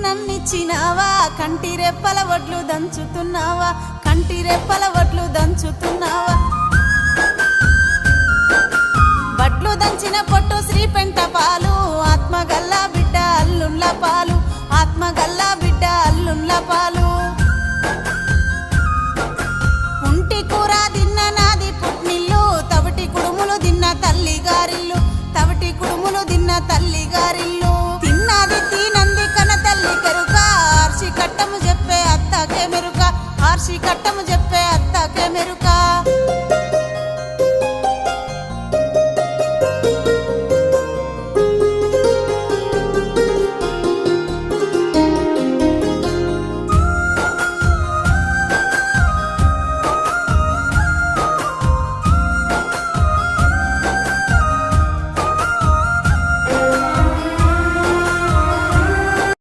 నన్నిచ్చినావా కంటి రెప్పల వడ్లు దంచుతున్నావా కంటి రెప్పల వడ్లు దంచుతున్నావా వడ్లు దంచిన పొట్టు శ్రీ పెంట పాలు ఆత్మగల్ల బిడ్డ అల్లుండ్ల పాలు ఆత్మగల్ల బిడ్డ అల్లుండ్ల పాలు ఉంటి కూర తిన్న నాది పుట్నిల్లు తవిటి కుడుములు తిన్న తల్లి గారిల్లు తవిటి కుడుములు తిన్న తల్లి గారిల్లు